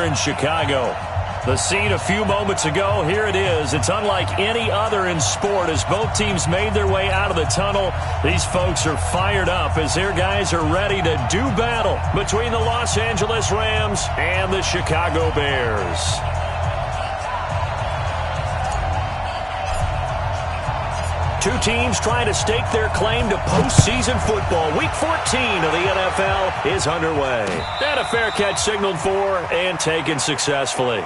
in Chicago. The scene a few moments ago, here it is. It's unlike any other in sport as both teams made their way out of the tunnel. These folks are fired up as their guys are ready to do battle between the Los Angeles Rams and the Chicago Bears. Two teams trying to stake their claim to postseason football. Week 14 of the NFL is underway. And a fair catch signaled for and taken successfully.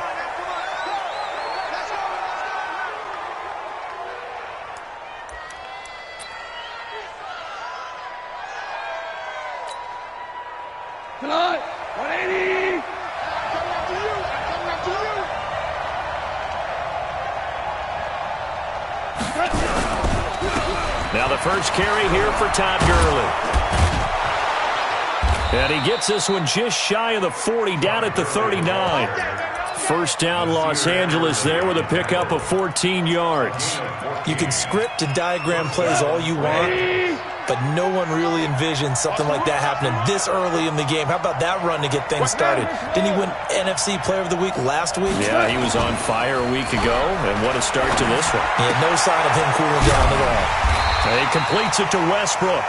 Tonight, 180. Now the first carry here for Todd Gurley. And he gets this one just shy of the 40, down at the 39. First down, Los Angeles there with a pickup of 14 yards. You can script and diagram plays all you want, but no one really envisions something like that happening this early in the game. How about that run to get things started? Didn't he win NFC Player of the Week last week? Yeah, he was on fire a week ago, and what a start to this one. He had no sign of him cooling down at all. He completes it to Westbrook.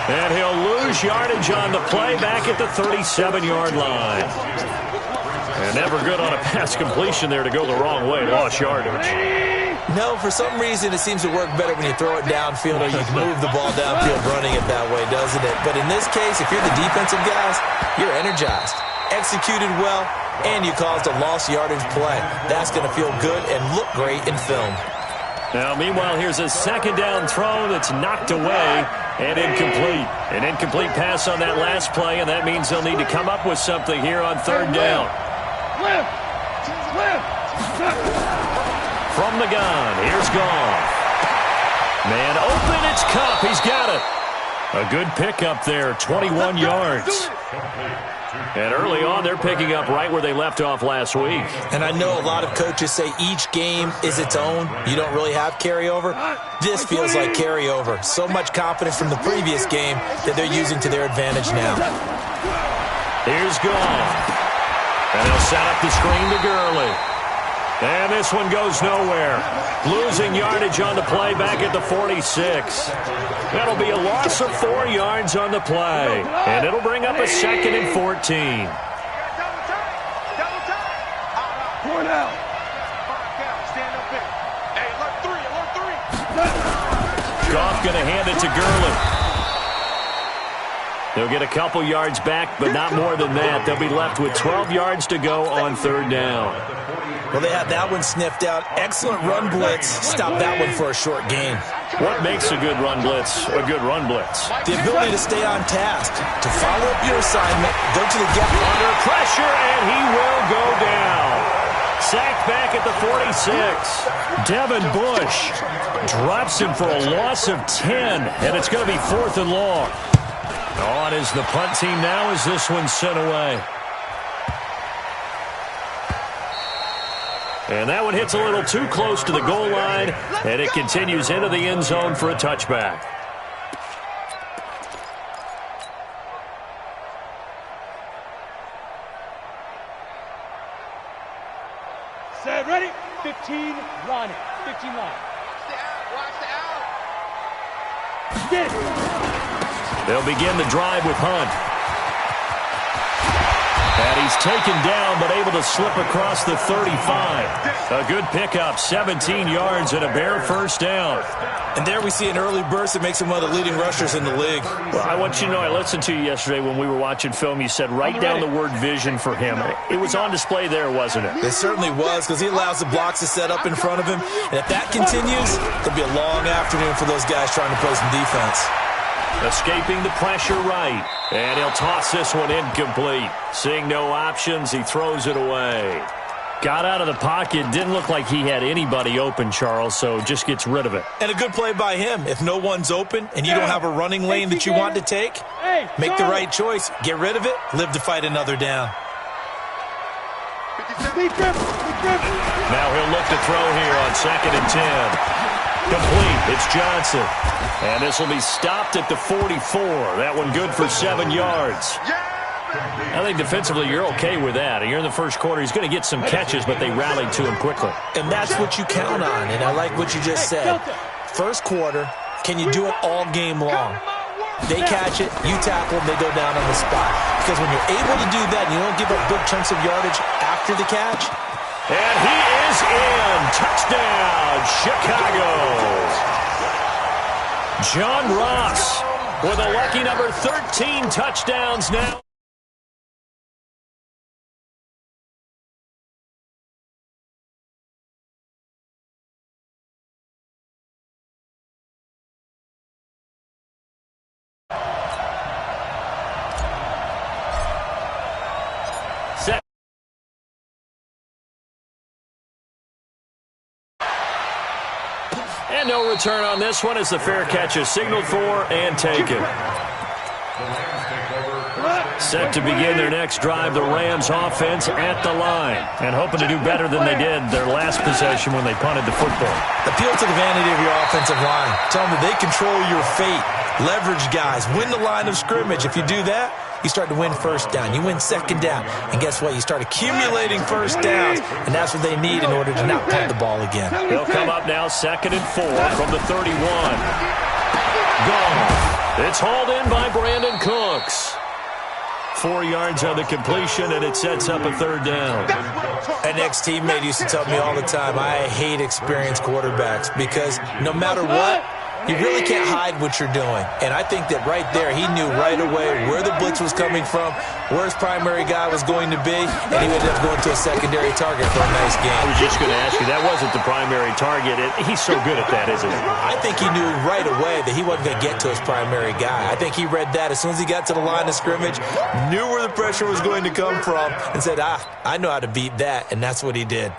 And he'll lose yardage on the play back at the 37-yard line. And never good on a pass completion there to go the wrong way. Lost yardage. No, for some reason it seems to work better when you throw it downfield or you can move the ball downfield running it that way, doesn't it? But in this case, if you're the defensive guys, you're energized, executed well, and you caused a lost yardage play. That's going to feel good and look great in film. Now, meanwhile, here's a second down throw that's knocked away and incomplete. An incomplete pass on that last play, and that means they'll need to come up with something here on third down. From the gun, here's Goff. Man open, it's Kupp. He's got it. A good pickup there, 21 yards. And early on, they're picking up right where they left off last week. And I know a lot of coaches say each game is its own. You don't really have carryover. This feels like carryover. So much confidence from the previous game that they're using to their advantage now. Here's Goff. And he'll set up the screen to Gurley. And this one goes nowhere. Losing yardage on the play back at the 46. That'll be a loss of 4 yards on the play. And it'll bring up a 2nd and 14. Goff going to hand it to Gurley. They'll get a couple yards back, but not more than that. They'll be left with 12 yards to go on third down. Well, they had that one sniffed out. Excellent run blitz. Stop that one for a short gain. What makes a good run blitz a good run blitz? The ability to stay on task, to follow up your assignment, go to the gap. Under pressure, and he will go down. Sacked back at the 46. Devin Bush drops him for a loss of 10, and it's going to be 4th and long. On is the punt team now as this one's sent away. And that one hits a little too close to the goal line, and it continues into the end zone for a touchback. Set, ready? 15, line it. 15 line. Watch the out. Get it. They'll begin the drive with Hunt. And he's taken down, but able to slip across the 35. A good pickup, 17 yards and a bare first down. And there we see an early burst that makes him one of the leading rushers in the league. Well, I want you to know, I listened to you yesterday when we were watching film. You said write down the word vision for him. It was on display there, wasn't it? It certainly was, because he allows the blocks to set up in front of him. And if that continues, it'll be a long afternoon for those guys trying to play some defense. Escaping the pressure right. And he'll toss this one incomplete. Seeing no options, he throws it away. Got out of the pocket. Didn't look like he had anybody open, Charles, so just gets rid of it. And a good play by him. If no one's open and you don't have a running lane that you want to take, make the right choice. Get rid of it. Live to fight another down. Now he'll look to throw here on 2nd and 10. Complete. It's Johnson. And this will be stopped at the 44. That one good for 7 yards. I think defensively you're okay with that. You're in the first quarter. He's going to get some catches, but they rallied to him quickly. And that's what you count on, and I like what you just said. First quarter, can you do it all game long? They catch it, you tackle them, they go down on the spot. Because when you're able to do that, you don't give up big chunks of yardage after the catch. And he is in. Touchdown, Chicago. John Ross with a lucky number 13 touchdowns now. And no return on this one as the fair catch is signaled for and taken. Set to begin their next drive, the Rams offense at the line. And hoping to do better than they did their last possession when they punted the football. Appeal to the vanity of your offensive line. Tell them that they control your fate. Leverage guys. Win the line of scrimmage. If you do that, you start to win first down. You win second down. And guess what? You start accumulating first downs. And that's what they need in order to not punt the ball again. They'll come up now 2nd and 4 from the 31. Gone. It's hauled in by Brandon Cooks. 4 yards on the completion, and it sets up a 3rd down. An ex-teammate used to tell me all the time, I hate experienced quarterbacks because no matter what, you really can't hide what you're doing. And I think that right there, he knew right away where the blitz was coming from, where his primary guy was going to be, and he ended up going to a secondary target for a nice game. I was just going to ask you, that wasn't the primary target. He's so good at that, isn't he? I think he knew right away that he wasn't going to get to his primary guy. I think he read that as soon as he got to the line of scrimmage, knew where the pressure was going to come from, and said, I know how to beat that, and that's what he did.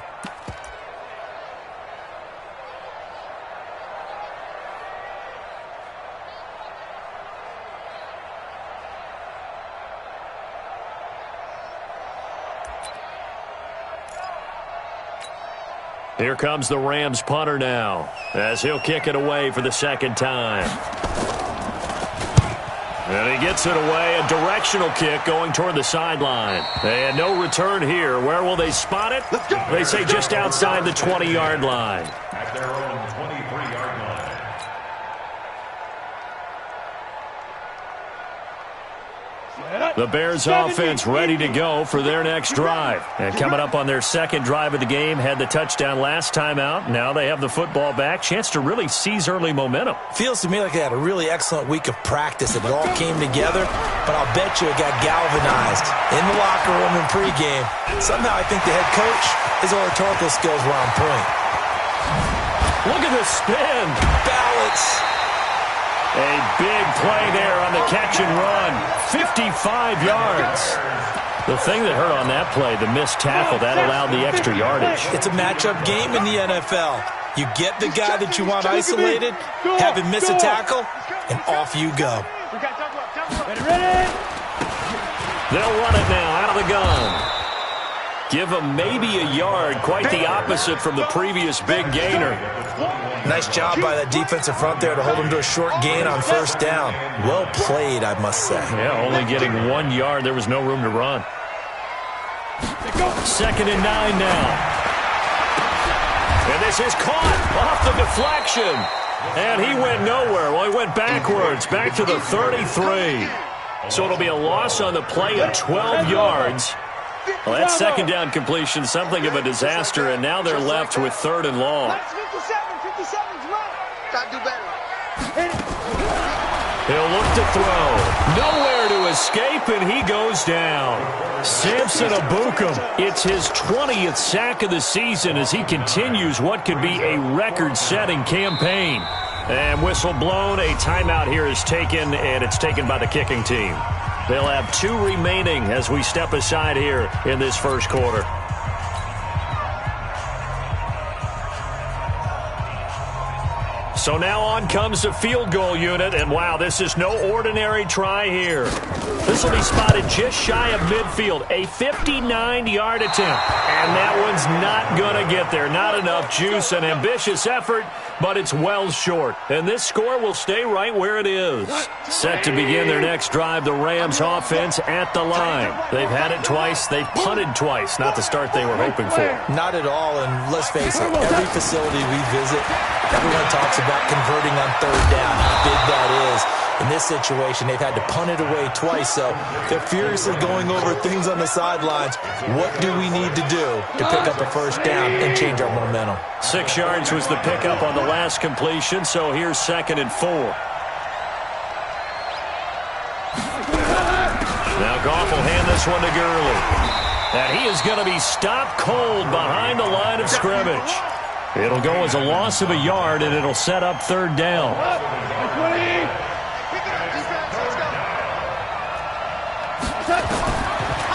Here comes the Rams punter now, as he'll kick it away for the 2nd time. And he gets it away, a directional kick going toward the sideline. And no return here. Where will they spot it? They say just outside the 20-yard line. At their own 23-yard line. The Bears offense ready to go for their next drive. And coming up on their 2nd drive of the game, had the touchdown last time out. Now they have the football back. Chance to really seize early momentum. Feels to me like they had a really excellent week of practice. It all came together, but I'll bet you it got galvanized in the locker room in pregame. Somehow I think the head coach, his oratorical skills were on point. Look at the spin. Balance. A big play there on the catch and run. 55 yards. The thing that hurt on that play, the missed tackle, that allowed the extra yardage. It's a matchup game in the NFL. You get the guy that you want isolated, have him miss a tackle, and off you go. They'll run it now out of the gun. Give him maybe a yard, quite the opposite from the previous big gainer. Nice job by that defensive front there to hold him to a short gain on 1st down. Well played, I must say. Yeah, only getting 1 yard. There was no room to run. 2nd and 9 now. And this is caught off the deflection. And he went nowhere. Well, he went backwards, back to the 33. So it'll be a loss on the play of 12 yards. Well, that 2nd down completion, something of a disaster, and now they're left with 3rd and long. He'll look to throw. Nowhere to escape, and he goes down. Samson Ebukam, it's his 20th sack of the season as he continues what could be a record-setting campaign. And whistle blown, a timeout here is taken, and it's taken by the kicking team. They'll have 2 remaining as we step aside here in this 1st quarter. So now on comes the field goal unit, and wow, this is no ordinary try here. This will be spotted just shy of midfield, a 59-yard attempt. And that one's not going to get there. Not enough juice, an ambitious effort, but it's well short. And this score will stay right where it is. Set to begin their next drive, the Rams offense at the line. They've had it twice. They've punted twice. Not the start they were hoping for. Not at all, and let's face it, every facility we visit, everyone talks about converting on third down, how big that is. In this situation, they've had to punt it away twice, so they're furiously going over things on the sidelines. What do we need to do to pick up a first down and change our momentum? 6 yards was the pickup on the last completion, so here's 2nd and 4. Now Goff will hand this one to Gurley. And he is going to be stopped cold behind the line of scrimmage. It'll go as a loss of a yard, and it'll set up 3rd down.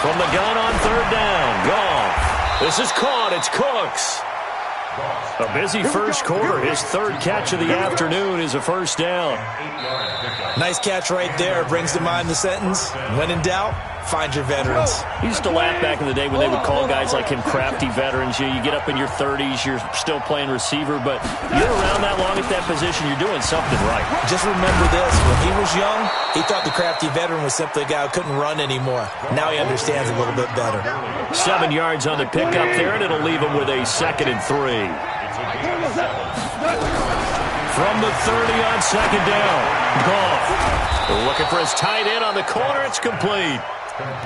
From the gun on 3rd down, Goff. This is caught. It's Cooks. A busy first quarter. His 3rd catch of the afternoon is a first down. Nice catch right there. Brings to mind the sentence, when in doubt, find your veterans. He used to laugh back in the day when they would call guys like him crafty veterans. You get up in your 30s, you're still playing receiver, but you're around that long at that position, you're doing something right. Just remember this. When he was young, he thought the crafty veteran was simply a guy who couldn't run anymore. Now he understands a little bit better. 7 yards on the pickup there, and it'll leave him with a 2nd and 3. From the 30 on 2nd down, Goff looking for his tight end on the corner. It's complete.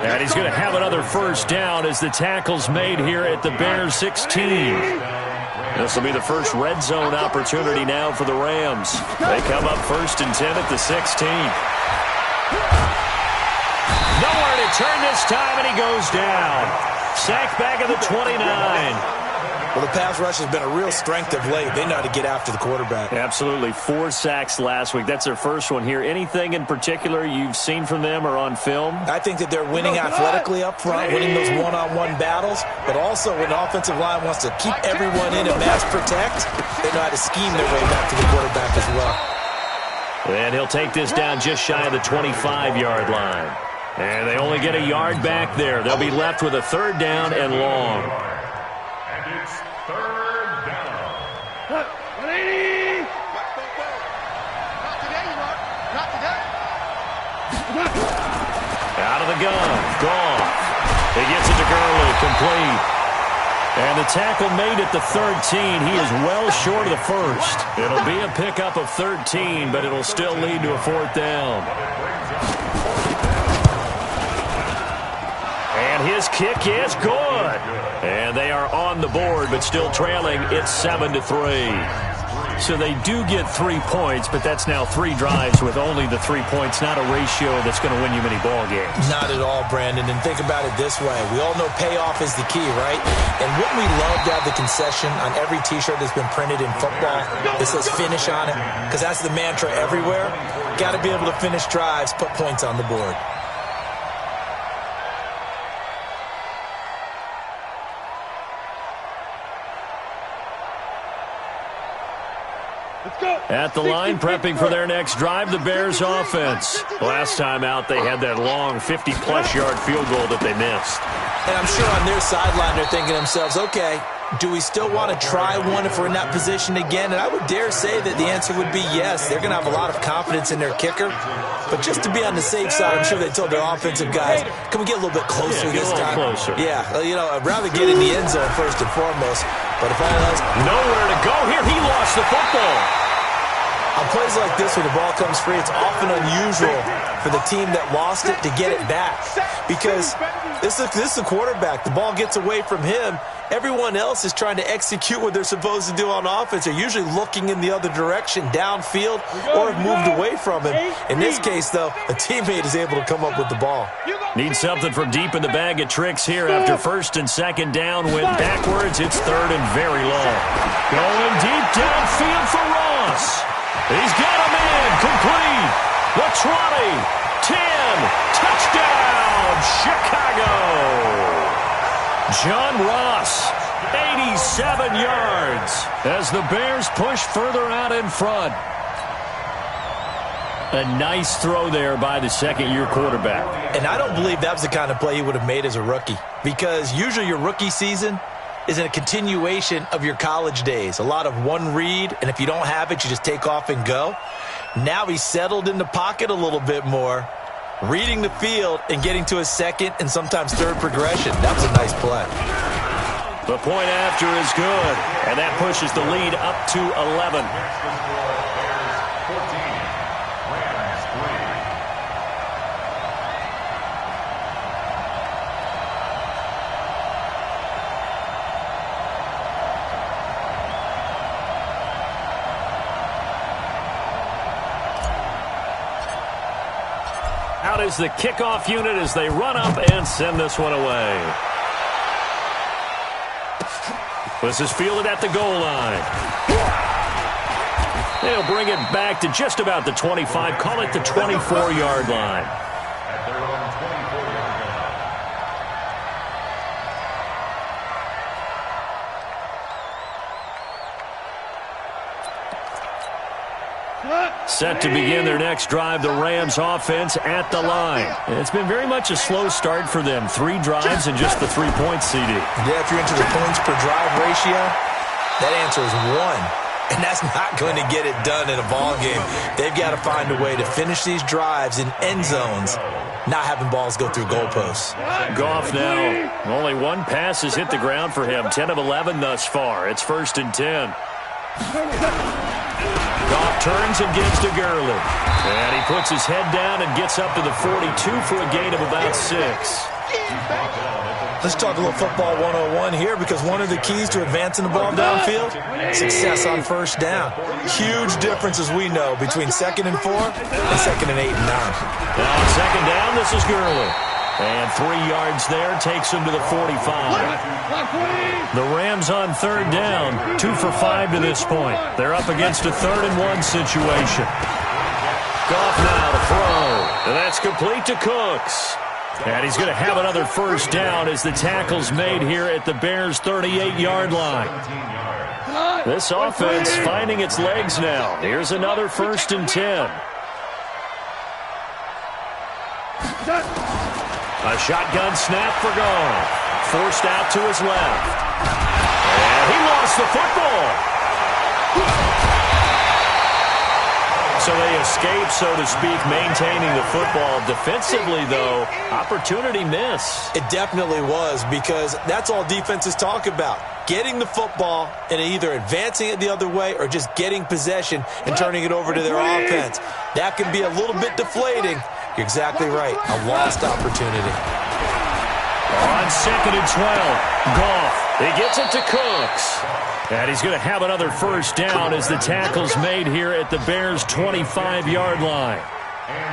And he's going to have another first down as the tackle's made here at the Bears 16. This will be the first red zone opportunity now for the Rams. They come up 1st and 10 at the 16. Nowhere to turn this time, and he goes down. Sacked back at the 29. Well, the pass rush has been a real strength of late. They know how to get after the quarterback. Absolutely. 4 sacks last week. That's their first one here. Anything in particular you've seen from them or on film? I think that they're winning athletically up front, winning those one-on-one battles, but also when the offensive line wants to keep everyone in and mass protect, they know how to scheme their way back to the quarterback as well. And he'll take this down just shy of the 25-yard line. And they only get a yard back there. They'll be left with a 3rd down and long. Out of the gun, Goff. He gets it to Gurley, complete. And the tackle made at the 13. He is well short of the 1st. It'll be a pickup of 13, but it'll still lead to a 4th down. And his kick is good. And they are on the board, but still trailing. It's 7-3. So they do get 3 points, but that's now 3 drives with only the 3 points, not a ratio that's going to win you many ball games. Not at all, Brandon. And think about it this way. We all know payoff is the key, right? And wouldn't we love to have the concession on every T-shirt that's been printed in football that says finish on it? Because that's the mantra everywhere. Got to be able to finish drives, put points on the board. At the line, prepping for their next drive, the Bears offense. Last time out, they had that long 50-plus yard field goal that they missed. And I'm sure on their sideline, they're thinking to themselves, okay, do we still want to try one if we're in that position again? And I would dare say that the answer would be yes. They're going to have a lot of confidence in their kicker. But just to be on the safe side, I'm sure they told their offensive guys, can we get a little bit closer this time? Closer. Yeah, you know, I'd rather get in the end zone first and foremost. But if all else... Nowhere to go here. He lost the football. On plays like this where the ball comes free, it's often unusual for the team that lost it to get it back. Because this is the quarterback. The ball gets away from him. Everyone else is trying to execute what they're supposed to do on offense. They're usually looking in the other direction, downfield, or have moved away from him. In this case, though, a teammate is able to come up with the ball. Need something from deep in the bag of tricks here after 1st and 2nd down. Went backwards. It's 3rd and very long. Going deep downfield for Ross. He's got a man complete. The 20, 10, touchdown, Chicago. John Ross, 87 yards as the Bears push further out in front. A nice throw there by the second-year quarterback. And I don't believe that was the kind of play he would have made as a rookie, because usually your rookie season is a continuation of your college days. A lot of one read, and if you don't have it, you just take off and go. Now he's settled in the pocket a little bit more, reading the field and getting to a second and sometimes third progression. That was a nice play. The point after is good, and that pushes the lead up to 11. Out is the kickoff unit as they run up and send this one away. This is fielded at the goal line. They'll bring it back to just about the 25. Call it the 24-yard line. At their own 24-yard line. Set to begin their next drive, the Rams offense at the line. It's been very much a slow start for them. 3 drives and just the 3 points, CD. Yeah, if you're into the points per drive ratio, that answer is 1. And that's not going to get it done in a ball game. They've got to find a way to finish these drives in end zones, not having balls go through goalposts. Goff now. Only 1 pass has hit the ground for him. 10 of 11 thus far. It's 1st and 10. Goff turns and gives to Gurley. And he puts his head down and gets up to the 42 for a gain of about 6. Let's talk a little football 101 here, because one of the keys to advancing the ball downfield, success on first down. Huge difference, as we know, between 2nd and 4 and 2nd and 8 and 9. Now on 2nd down, this is Gurley. And 3 yards there takes him to the 45. The Rams on 3rd down, 2 for 5 to this point. They're up against a 3rd and 1 situation. Goff now to throw. And that's complete to Cooks. And he's going to have another first down as the tackle's made here at the Bears' 38-yard line. This offense finding its legs now. Here's another 1st and 10. A shotgun snap for Goff. Forced out to his left. And he lost the football. So they escape, so to speak, maintaining the football. Defensively, though, opportunity miss. It definitely was, because that's all defenses talk about. Getting the football and either advancing it the other way or just getting possession and turning it over to their offense. That can be a little bit deflating. You're exactly right. A lost opportunity. On 2nd and 12, Goff. He gets it to Cooks. And he's going to have another first down as the tackle's made here at the Bears' 25-yard line.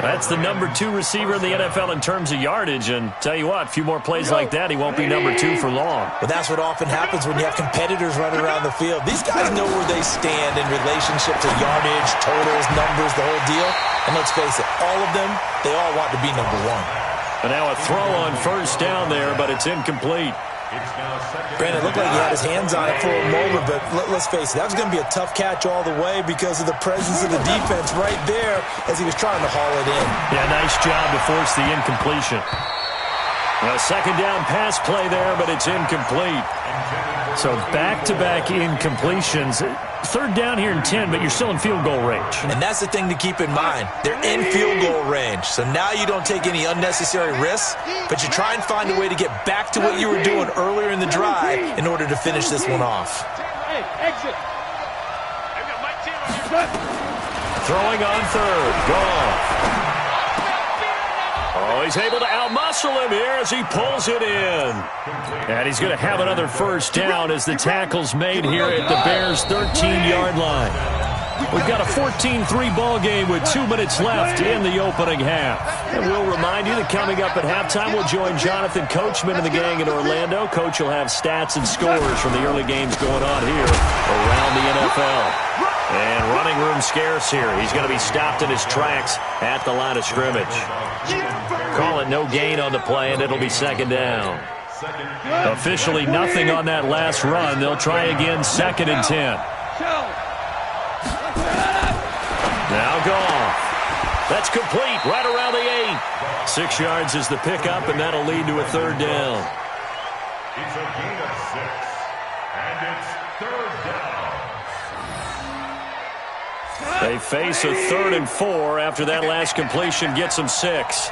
That's the number 2 receiver in the NFL in terms of yardage. And tell you what, a few more plays like that, he won't be number 2 for long. But that's what often happens when you have competitors running around the field. These guys know where they stand in relationship to yardage, totals, numbers, the whole deal. And let's face it, all of them, they all want to be number 1. And now a throw on first down there, but it's incomplete. Brandon, it looked like he had his hands on it for a moment, but let's face it, that was going to be a tough catch all the way because of the presence of the defense right there as he was trying to haul it in. Yeah, nice job to force the incompletion. A 2nd down pass play there, but it's incomplete. So back-to-back incompletions. 3rd down here in 10, but you're still in field goal range. And that's the thing to keep in mind. They're in field goal range. So now you don't take any unnecessary risks, but you try and find a way to get back to what you were doing earlier in the drive in order to finish this one off. Hey, exit. Throwing on 3rd. Goff. Oh, he's able to outmuscle him here as he pulls it in. And he's going to have another first down as the tackle's made here at the Bears' 13-yard line. We've got a 14-3 ball game with 2 minutes left in the opening half. And we'll remind you that coming up at halftime, we'll join Jonathan Coachman and the gang in Orlando. Coach will have stats and scores from the early games going on here around the NFL. And running room scarce here. He's going to be stopped in his tracks at the line of scrimmage. Call it no gain on the play, and it'll be 2nd down. Officially nothing on that last run. They'll try again, 2nd and 10. Now gone. That's complete right around the 8. 6 yards is the pickup, and that'll lead to a 3rd down. It's a gain of 6, and it's 3rd down. They face a 3rd and 4 after that last completion gets them 6.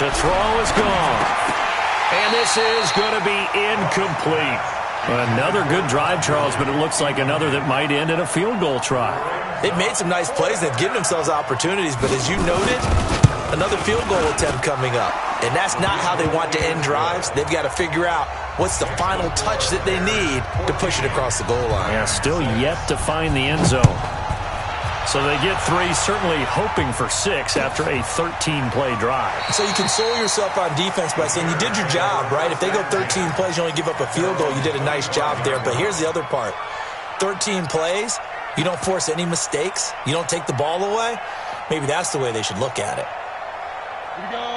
To throw is gone. And this is going to be incomplete. Another good drive, Charles, but it looks like another that might end in a field goal try. They've made some nice plays. They've given themselves opportunities, but as you noted, another field goal attempt coming up. And that's not how they want to end drives. They've got to figure out what's the final touch that they need to push it across the goal line. Yeah, still yet to find the end zone. So they get 3, certainly hoping for 6 after a 13-play drive. So you console yourself on defense by saying you did your job, right? If they go 13 plays, you only give up a field goal, you did a nice job there. But here's the other part. 13 plays, you don't force any mistakes, you don't take the ball away. Maybe that's the way they should look at it.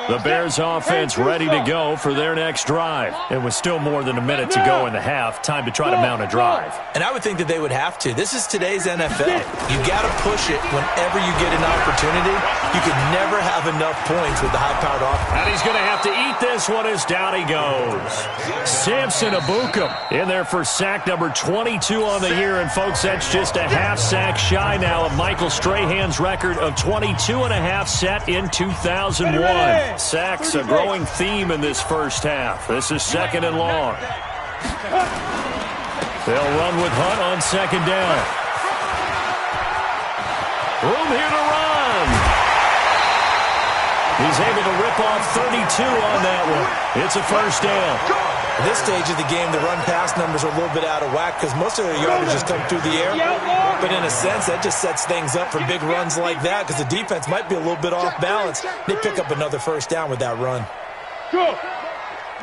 The Bears offense ready to go for their next drive. It was still more than a minute to go in the half. Time to try to mount a drive. And I would think that they would have to. This is today's NFL. You've got to push it whenever you get an opportunity. You can never have enough points with the high-powered offense. And he's going to have to eat this one as down he goes. Samson Abukum in there for sack number 22 on the year. And, folks, that's just a half sack shy now of Michael Strahan's record of 22 and a half set in 2001. Sacks a growing theme in this first half. This is 2nd and long. They'll run with Hunt on 2nd down. Room here to run. He's able to rip off 32 on that one. It's a 1st down. At this stage of the game, the run-pass numbers are a little bit out of whack because most of their yardage has come through the air. But in a sense, that just sets things up for big runs like that because the defense might be a little bit off balance. They pick up another 1st down with that run. Go.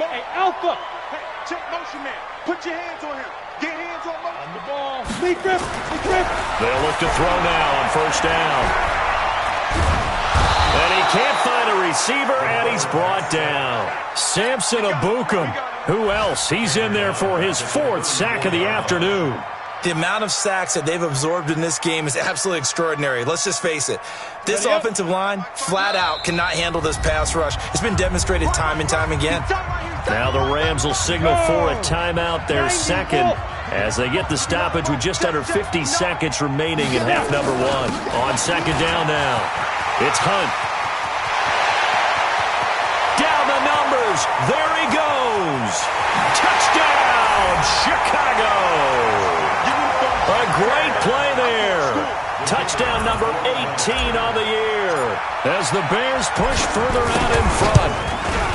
Hey, Alpha. Hey, check motion man. Put your hands on him. Get hands on motion. On the ball. Lee grip. Lee grip. They'll look to throw now on 1st down. And he can't find a receiver, and he's brought down. Samson Abukum. Who else? He's in there for his 4th sack of the afternoon. The amount of sacks that they've absorbed in this game is absolutely extraordinary. Let's just face it. This offensive line, flat out, cannot handle this pass rush. It's been demonstrated time and time again. Now the Rams will signal for a timeout, their 2nd, as they get the stoppage with just under 50 seconds remaining in half number 1. On 2nd down now, it's Hunt. Down the numbers. There he goes. Touchdown, Chicago. A great play there. Touchdown number 18 on the year as the Bears push further out in front.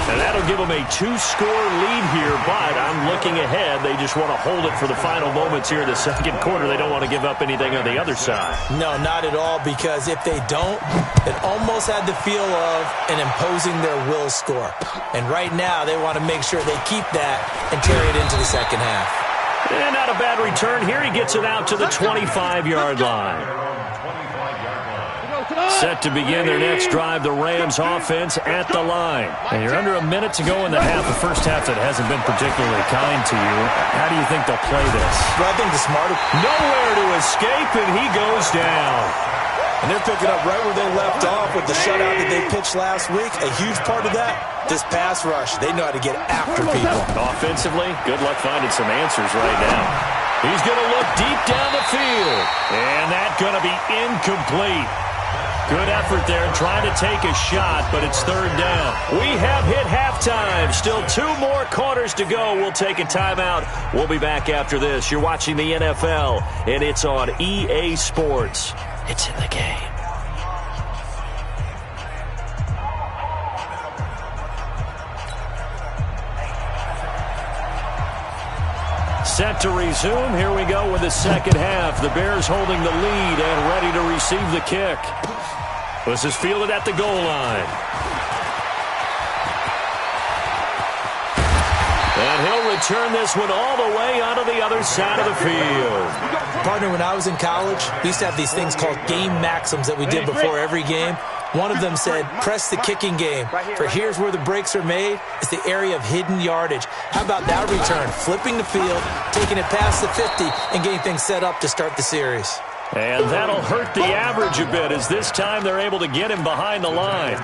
And that'll give them a 2-score lead here, but I'm looking ahead. They just want to hold it for the final moments here in the 2nd quarter. They don't want to give up anything on the other side. No, not at all, because if they don't, it almost had the feel of an imposing their will score. And right now, they want to make sure they keep that and carry it into the 2nd half. And not a bad return here. He gets it out to the 25-yard line. Set to begin their next drive, the Rams offense at the line. And you're under a minute to go in the half, the first half that hasn't been particularly kind to you. How do you think they'll play this? Well, I think the smarter... Nowhere to escape, and he goes down. And they're picking up right where they left off with the shutout that they pitched last week. A huge part of that, this pass rush. They know how to get after people. Offensively, good luck finding some answers right now. He's going to look deep down the field. And that's going to be incomplete. Good effort there trying to take a shot, but it's 3rd down. We have hit halftime. Still 2 more quarters to go. We'll take a timeout. We'll be back after this. You're watching the NFL, and it's on EA Sports. It's in the game. Set to resume. Here we go with the 2nd half. The Bears holding the lead and ready to receive the kick. This is fielded at the goal line. And he'll return this one all the way onto the other side of the field. Partner, when I was in college, we used to have these things called game maxims that we did before every game. One of them said, press the kicking game. For here's where the breaks are made. It's the area of hidden yardage. How about that return? Flipping the field, taking it past the 50, and getting things set up to start the series. And that'll hurt the average a bit, as this time they're able to get him behind the line.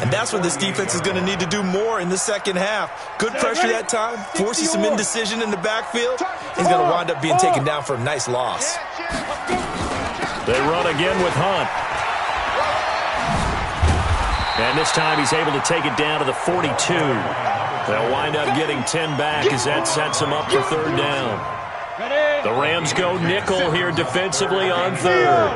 And that's what this defense is going to need to do more in the second half. Good pressure that time, forces some indecision in the backfield. He's going to wind up being taken down for a nice loss. They run again with Hunt. And this time he's able to take it down to the 42. They'll wind up getting 10 back as that sets them up for third down. The Rams go nickel here defensively on third.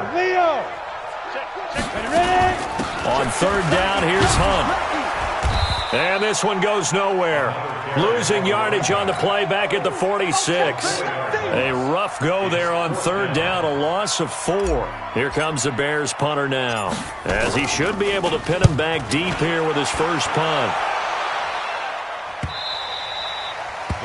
On third down, here's Hunt. And this one goes nowhere. Losing yardage on the play back at the 46. A rough go there on third down, a loss of 4. Here comes the Bears punter now, as he should be able to pin him back deep here with his first punt.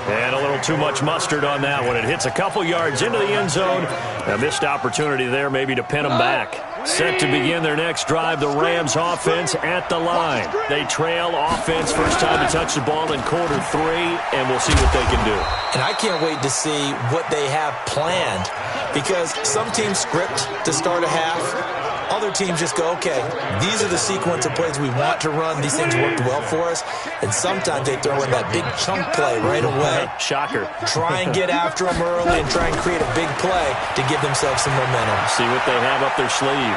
And a little too much mustard on that one. It hits a couple yards into the end zone. A missed opportunity there maybe to pin him back. Set to begin their next drive, the Rams offense at the line. They trail offense, first time to touch the ball in quarter 3, and we'll see what they can do. And I can't wait to see what they have planned, because some teams script to start a half. Other teams just go, okay, these are the sequence of plays we want to run. These things worked well for us. And sometimes they throw in that big chunk play right away. Shocker. Try and get after them early and try and create a big play to give themselves some momentum. See what they have up their sleeve.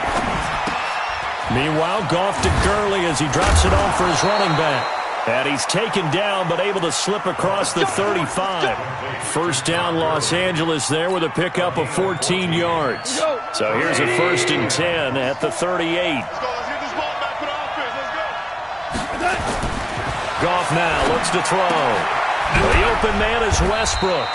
Meanwhile, Goff to Gurley as he drops it off for his running back. And he's taken down but able to slip across the 35. First down Los Angeles there with a pickup of 14 yards. So here's a 1st and 10 at the 38. Goff now looks to throw. The open man is Westbrook.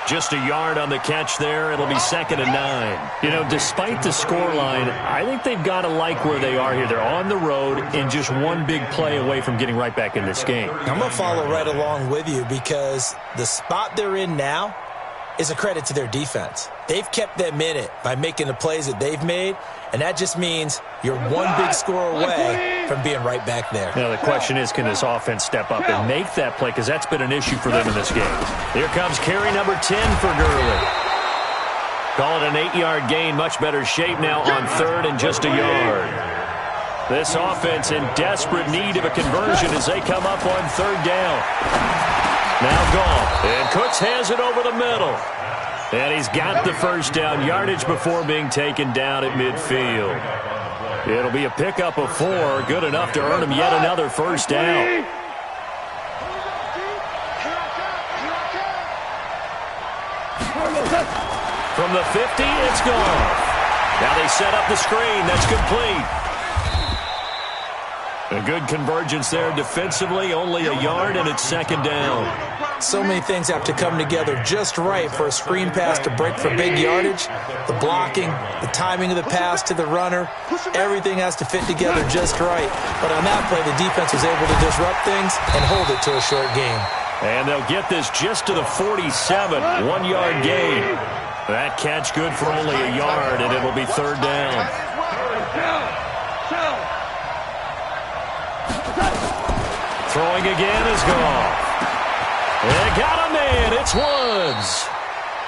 Just a yard on the catch there. It'll be 2nd and 9. You know, despite the scoreline, I think they've got to like where they are here. They're on the road and just one big play away from getting right back in this game. I'm going to follow right along with you, because the spot they're in now is a credit to their defense. They've kept them in it by making the plays that they've made, and that just means you're one big score away from being right back there. Now, the question is, can this offense step up and make that play? Because that's been an issue for them in this game. Here comes carry number 10 for Gurley. Call it an 8-yard gain. Much better shape now on third and just a yard. This offense in desperate need of a conversion as they come up on third down. Now Goff. And Cooks has it over the middle. And he's got the first down, yardage before being taken down at midfield. It'll be a pickup of 4, good enough to earn him yet another first down. From the 50, it's gone. Now they set up the screen. That's complete. A good convergence there defensively, only a yard, and it's 2nd down. So many things have to come together just right for a screen pass to break for big yardage. The blocking, the timing of the pass to the runner, everything has to fit together just right. But on that play, the defense was able to disrupt things and hold it to a short game. And they'll get this just to the 47, 1-yard gain. That catch good for only a yard, and it'll be 3rd down. Throwing again is Goff. They got a man. It's Woods.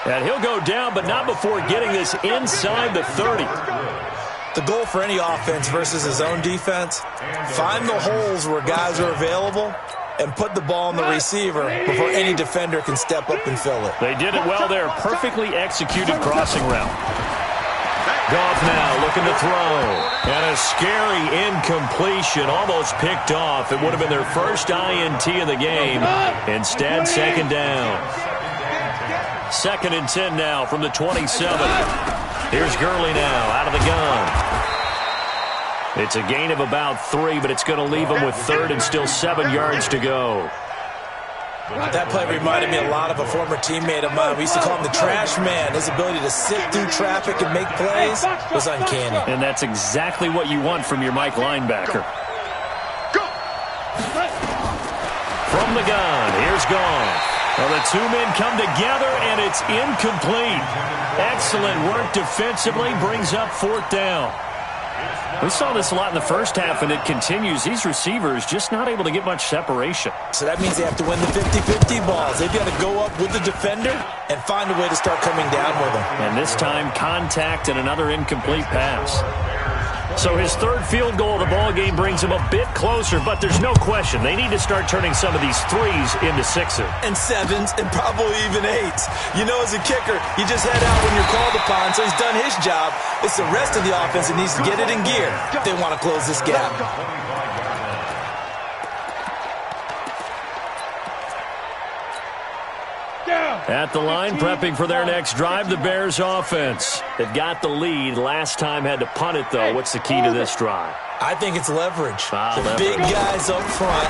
And he'll go down, but not before getting this inside the 30. The goal for any offense versus his own defense, find the holes where guys are available and put the ball on the receiver before any defender can step up and fill it. They did it well there. Perfectly executed crossing route. Goff now looking to throw. And a scary incompletion, almost picked off. It would have been their first INT of the game. Instead, 2nd down. 2nd and 10 now from the 27. Here's Gurley now out of the gun. It's a gain of about 3, but it's going to leave him with 3rd and still 7 yards to go. That play reminded me a lot of a former teammate of mine. We used to call him the trash man. His ability to sift through traffic and make plays was uncanny. And that's exactly what you want from your Mike linebacker. From the gun, here's Goff. Well, the two men come together, and it's incomplete. Excellent work defensively, brings up 4th down. We saw this a lot in the first half, and it continues. These receivers just not able to get much separation. So that means they have to win the 50-50 balls. They've got to go up with the defender and find a way to start coming down with them. And this time, contact and another incomplete pass. So his third field goal of the ball game brings him a bit closer, but there's no question they need to start turning some of these threes into sixes. And sevens, and probably even eights. You know, as a kicker, you just head out when you're called upon, so he's done his job. It's the rest of the offense that needs to get it in gear if they want to close this gap. At the line, prepping for their next drive, the Bears offense. They've got the lead. Last time had to punt it, though. What's the key to this drive? I think it's leverage. Leverage. Big guys up front.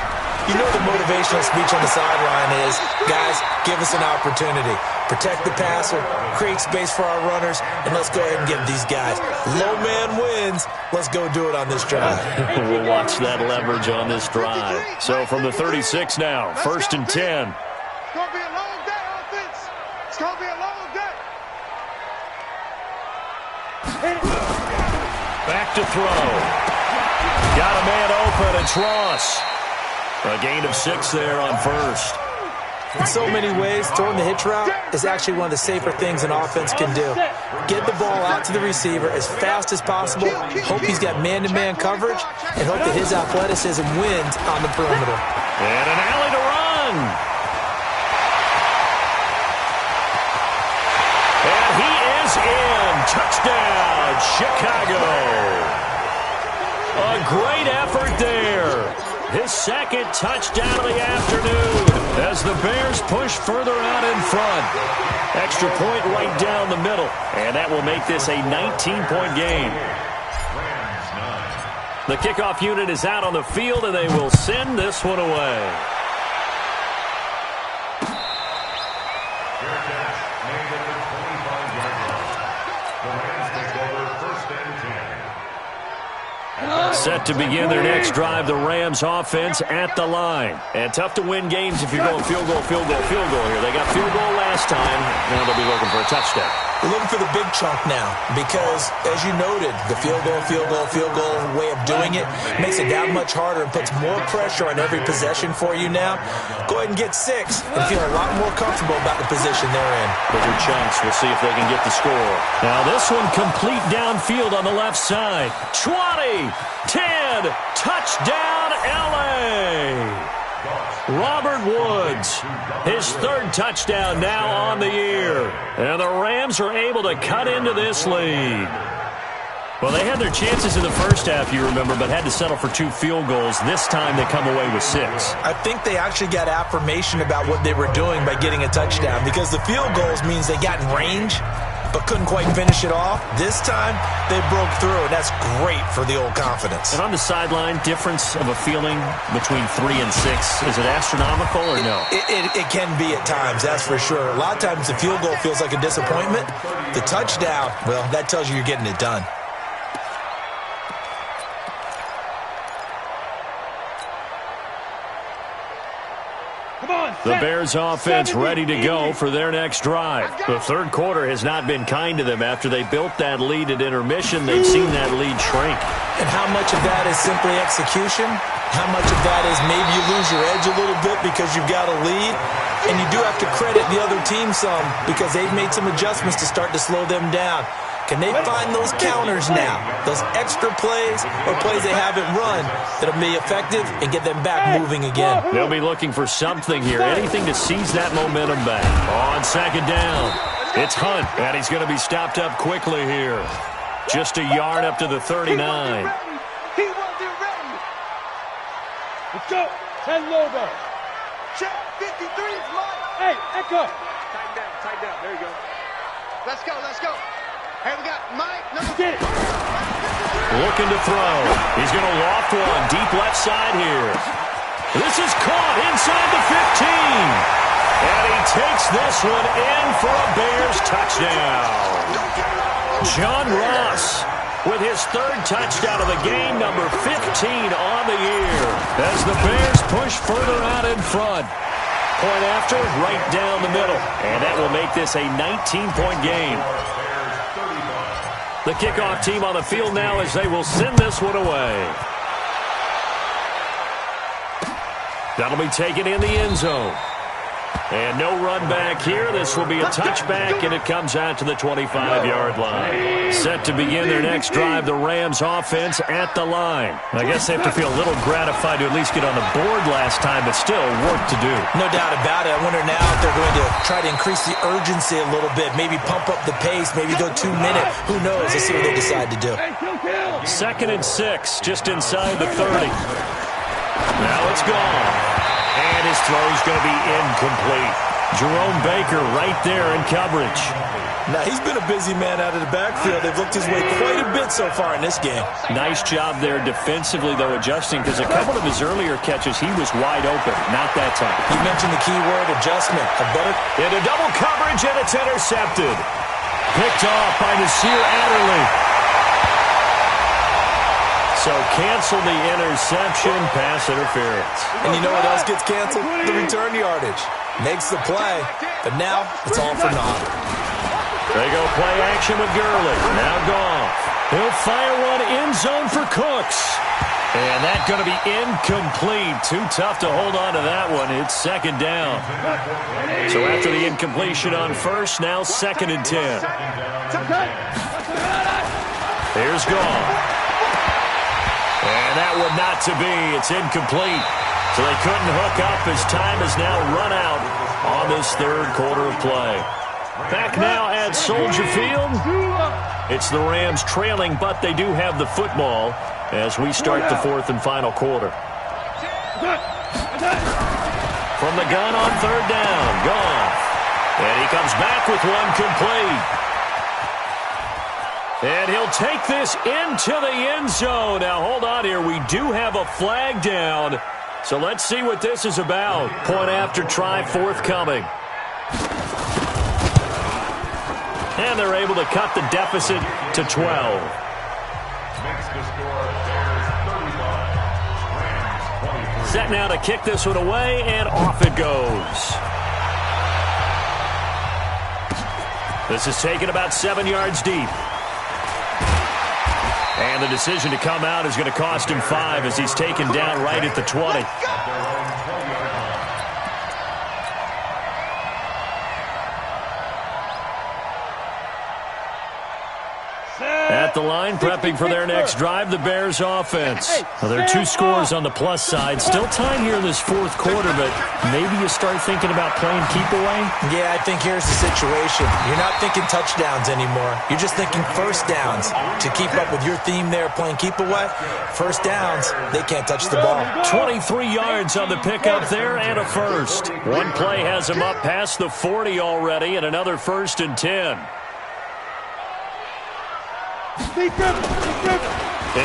You know the motivational speech on the sideline is, guys, give us an opportunity. Protect the passer, create space for our runners, and let's go ahead and give these guys. Low man wins. Let's go do it on this drive. We'll watch that leverage on this drive. So from the 36 now, 1st and 10. It's going to be a long day, offense. It's going to be a long day. Back to throw. Got a man open. It's Ross. A gain of 6 there on first. In so many ways, throwing the hitch route is actually one of the safer things an offense can do. Get the ball out to the receiver as fast as possible, hope he's got man-to-man coverage, and hope that his athleticism wins on the perimeter. And an alley to run. And he is in. Touchdown, Chicago. A great effort there. His second touchdown of the afternoon as the Bears push further out in front. Extra point right down the middle. And that will make this a 19-point game. The kickoff unit is out on the field, and they will send this one away. Set to begin their next drive, the Rams offense at the line. And tough to win games if you're going field goal, field goal, field goal here. They got field goal last time. Now they'll be looking for a touchdown. We're looking for the big chunk now because, as you noted, the field goal way of doing it makes it that much harder and puts more pressure on every possession for you now. Go ahead and get 6 and feel a lot more comfortable about the position they're in. Bigger chunks. We'll see if they can get the score. Now this one complete downfield on the left side. 20, 10, touchdown L.A. Robert Woods, his third touchdown now on the year. And the Rams are able to cut into this lead. Well, they had their chances in the first half, you remember, but had to settle for 2 field goals. This time they come away with 6. I think they actually got affirmation about what they were doing by getting a touchdown because the field goals means they got in range but couldn't quite finish it off. This time, they broke through, and that's great for the old confidence. And on the sideline, difference of a feeling between 3 and 6, is it astronomical or no? It can be at times, that's for sure. A lot of times the field goal feels like a disappointment. The touchdown, well, that tells you you're getting it done. The Bears offense ready to go for their next drive. The third quarter has not been kind to them. After they built that lead at intermission, they've seen that lead shrink. And how much of that is simply execution? How much of that is maybe you lose your edge a little bit because you've got a lead? And you do have to credit the other team some because they've made some adjustments to start to slow them down. Can they find those counters now, those extra plays or plays they haven't run that'll be effective and get them back moving again? They'll be looking for something here, anything to seize that momentum back. On second down, it's Hunt, and he's going to be stopped up quickly here. Just a yard up to the 39. He wasn't ready. Let's go. 10 logo. Check 53 is mine. Hey, Echo. Tighten down. There you go. Let's go. Hey, we got Mike. Get it. Looking to throw. He's going to loft one deep left side here. This is caught inside the 15. And he takes this one in for a Bears touchdown. John Ross with his third touchdown of the game, number 15 on the year. As the Bears push further out in front. Point after, right down the middle. And that will make this a 19-point game. The kickoff team on the field now as they will send this one away. That'll be taken in the end zone. And no run back here. This will be a touchback, and it comes out to the 25-yard line. Set to begin their next drive, the Rams offense at the line. I guess they have to feel a little gratified to at least get on the board last time, but still work to do. No doubt about it. I wonder now if they're going to try to increase the urgency a little bit, maybe pump up the pace, maybe go 2 minute. Who knows? Let's see what they decide to do. 2nd and 6, just inside the 30. Now it's gone. And his throw's going to be incomplete. Jerome Baker right there in coverage. Now, he's been a busy man out of the backfield. They've looked his way quite a bit so far in this game. Nice job there defensively, though, adjusting, because a couple of his earlier catches, he was wide open. Not that time. You mentioned the key word, adjustment. Into double coverage, and it's intercepted. Picked off by Nasir Adderley. So cancel the interception, pass interference. And you know what else gets canceled? The return yardage. Makes the play, but now it's all for naught. They go play action with Gurley. Now Goff. He'll fire one end zone for Cooks. And that's going to be incomplete. Too tough to hold on to that one. It's 2nd down. So after the incompletion on first, now 2nd and 10. Here's Goff. And that one not to be. It's incomplete. So they couldn't hook up as time has now run out on this 3rd quarter of play. Back now at Soldier Field. It's the Rams trailing, but they do have the football as we start the 4th and final quarter. From the gun on 3rd down, Goff. And he comes back with one complete. And he'll take this into the end zone. Now, hold on here. We do have a flag down. So let's see what this is about. Point after try forthcoming. And they're able to cut the deficit to 12. Set now to kick this one away, and off it goes. This is taken about 7 yards deep. And the decision to come out is going to cost him 5 as he's taken down right at the 20. At the line, prepping for their next drive, the Bears offense. Well, there are 2 scores on the plus side. Still tied here in this 4th quarter, but maybe you start thinking about playing keep away? Yeah, I think here's the situation. You're not thinking touchdowns anymore. You're just thinking first downs. To keep up with your theme there, playing keep away, first downs, they can't touch the ball. 23 yards on the pickup there and a first. One play has him up past the 40 already, and another 1st and 10. And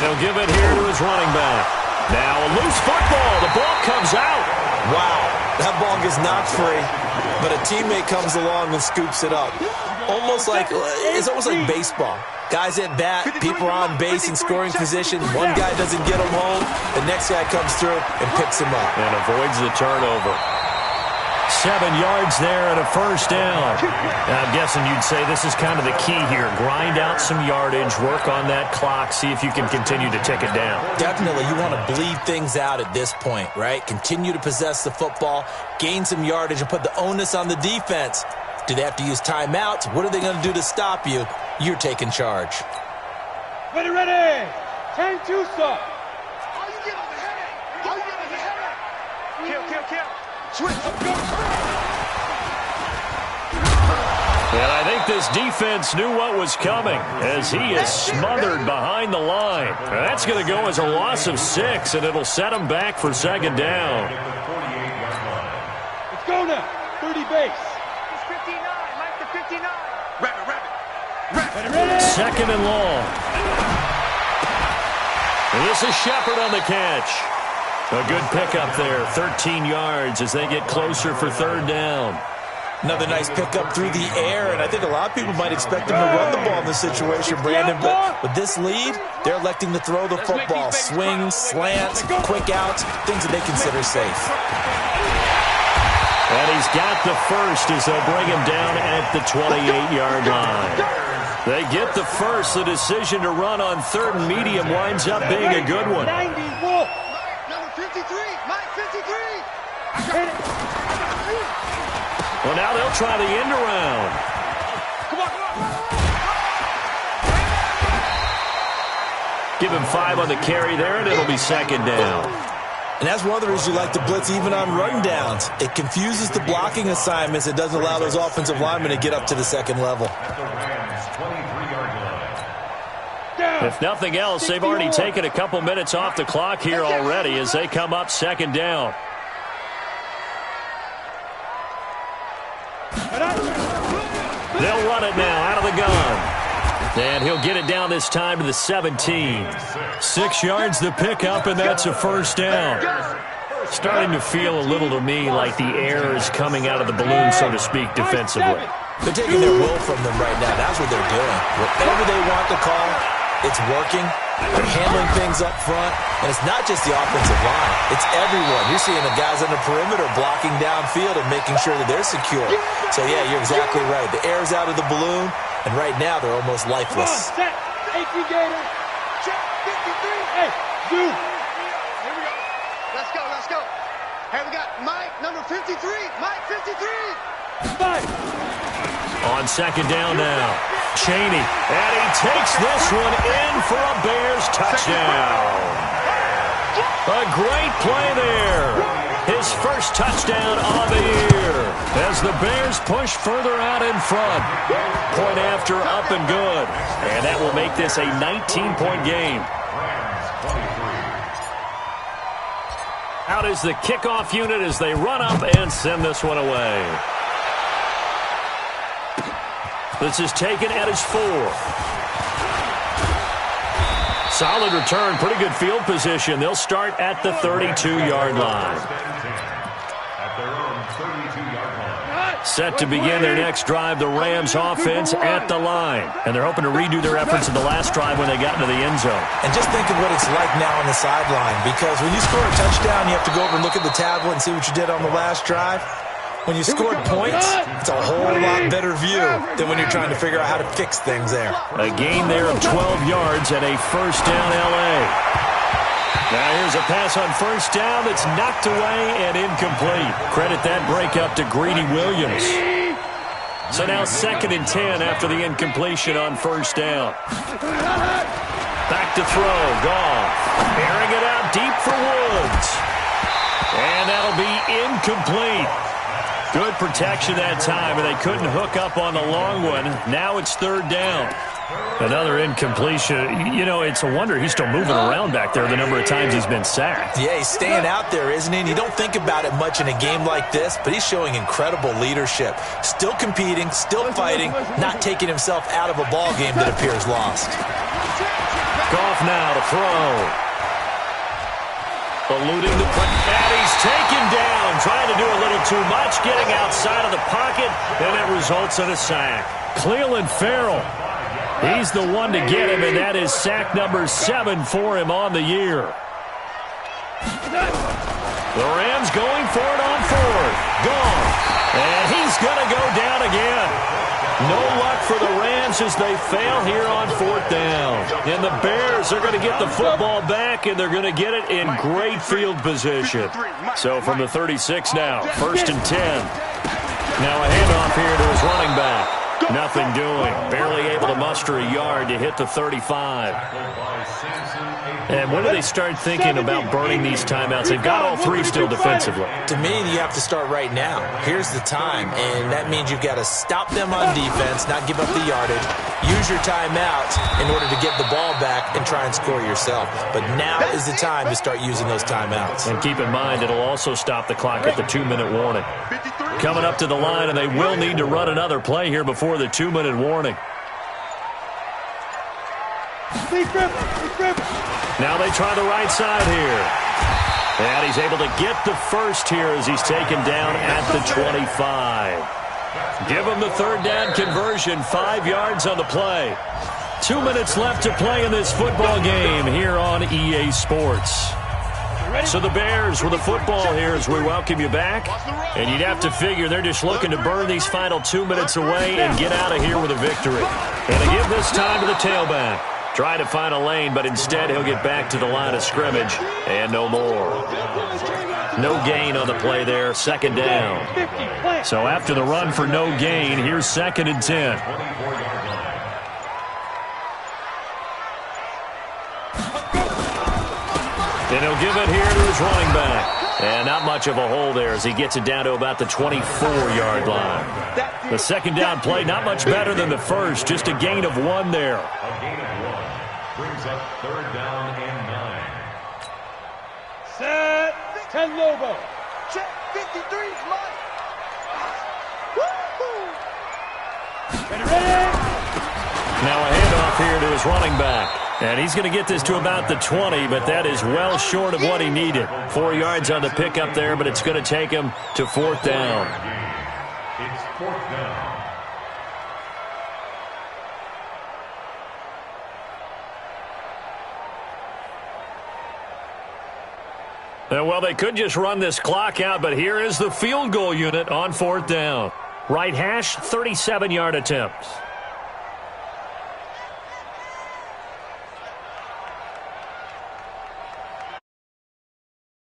he'll give it here to his running back. Now a loose football. The ball comes out. Wow, that ball gets knocked free, but a teammate comes along and scoops it up. It's almost like baseball. Guys at bat, people are on base in scoring position. One guy doesn't get him home. The next guy comes through and picks him up. And avoids the turnover. 7 yards there and a first down. Now, I'm guessing you'd say this is kind of the key here. Grind out some yardage, work on that clock, see if you can continue to tick it down. Definitely. You want to bleed things out at this point, right? Continue to possess the football, gain some yardage, and put the onus on the defense. Do they have to use timeouts? What are they going to do to stop you? You're taking charge. Ready, ready. 10-2, sir. How you get on the head? How you get on the head? Kill. Switch. And I think this defense knew what was coming as he is smothered behind the line. That's going to go as a loss of 6, and it'll set him back for 2nd down. Let's go now. 30 base. It's 59. Like the 59. Rabbit. Ready. 2nd and long. And this is Shepard on the catch. A good pickup there, 13 yards as they get closer for 3rd down. Another nice pickup through the air, and I think a lot of people might expect them to run the ball in this situation, Brandon. But with this lead, they're electing to throw the football. Swings, slants, quick outs, things that they consider safe. And he's got the first as they'll bring him down at the 28-yard line. They get the first. The decision to run on 3rd and medium winds up being a good one. 90, Wolf. Number 53, Mike 53. Well, now they'll try the end around. Come on, come on. Give him 5 on the carry there, and it'll be 2nd down. And that's one of the reasons you like to blitz even on run downs. It confuses the blocking assignments. It doesn't allow those offensive linemen to get up to the 2nd level. If nothing else, they've already taken a couple minutes off the clock here already as they come up 2nd down. They'll run it now out of the gun. And he'll get it down this time to the 17. 6 yards the pickup, and that's a 1st down. Starting to feel a little to me like the air is coming out of the balloon, so to speak, defensively. They're taking their will from them right now. That's what they're doing. Whatever they want to call, it's working. They're handling things up front. And it's not just the offensive line. It's everyone. You're seeing the guys on the perimeter blocking downfield and making sure that they're secure. So, yeah, you're exactly right. The air's out of the balloon, and right now they're almost lifeless. Set. 18 Gator. Check 53. Hey, dude. Here we go. Let's go, let's go. Hey, we got Mike, number 53. Mike 53. 5. On 2nd down now. Chaney. And he takes this one in for a Bears touchdown. A great play there. His first touchdown on the year as the Bears push further out in front. Point after, up and good. And that will make this a 19-point game. Out is the kickoff unit as they run up and send this one away. This is taken at his 4. Solid return, pretty good field position. They'll start at the 32-yard line. Set to begin their next drive, the Rams offense at the line. And they're hoping to redo their efforts in the last drive when they got into the end zone. And just think of what it's like now on the sideline, because when you score a touchdown, you have to go over and look at the tablet and see what you did on the last drive. When you scored points, it's a whole lot better view than when you're trying to figure out how to fix things there. A gain there of 12 yards and a 1st down L.A. Now here's a pass on 1st down that's knocked away and incomplete. Credit that breakup to Greedy Williams. So now 2nd and 10 after the incompletion on 1st down. Back to throw, Goff. Airing it out deep for Woods. And that'll be incomplete. Good protection that time, and they couldn't hook up on the long one. Now it's 3rd down. Another incompletion. You know, it's a wonder he's still moving around back there the number of times he's been sacked. Yeah, he's staying out there, isn't he? And you don't think about it much in a game like this, but he's showing incredible leadership. Still competing, still fighting, not taking himself out of a ball game that appears lost. Goff now to throw. Eluding the play. And he's taken down, trying to do a little too much, getting outside of the pocket, and it results in a sack. Cleveland Farrell, he's the one to get him, and that is sack number 7 for him on the year. The Rams going for it on 4th. Gone. And he's going to go down again. No luck for the Rams as they fail here on 4th down. And the Bears are going to get the football back, and they're going to get it in great field position. So from the 36 now, 1st and 10. Now a handoff here to his running back. Nothing doing. Barely able to muster a yard to hit the 35. And when do they start thinking about burning these timeouts? They've got all 3 still defensively. To me, you have to start right now. Here's the time, and that means you've got to stop them on defense, not give up the yardage, use your timeout in order to get the ball back and try and score yourself. But now is the time to start using those timeouts. And keep in mind, it'll also stop the clock at the 2-minute warning. Coming up to the line, and they will need to run another play here before the 2-minute warning. Now they try the right side here. And he's able to get the first here as he's taken down at the 25. Give him the 3rd down conversion, 5 yards on the play. 2 minutes left to play in this football game here on EA Sports. So the Bears with the football here as we welcome you back. And you'd have to figure they're just looking to burn these final 2 minutes away and get out of here with a victory. And they give this time to the tailback. Try to find a lane, but instead he'll get back to the line of scrimmage and no more. No gain on the play there, second down. So after the run for no gain, here's 2nd and 10. And he'll give it here to his running back. And not much of a hole there as he gets it down to about the 24-yard line. The second down play, not much better than the first, just a gain of 1 there. A gain of 1 brings up 3rd down and 9. Set. 10 Lobo. Check. 53 is mine. Ready. Now a handoff here to his running back. And he's going to get this to about the 20, but that is well short of what he needed. 4 yards on the pickup there, but it's going to take him to 4th down. It's 4th down. Well, they could just run this clock out, but here is the field goal unit on 4th down. Right hash, 37-yard attempt.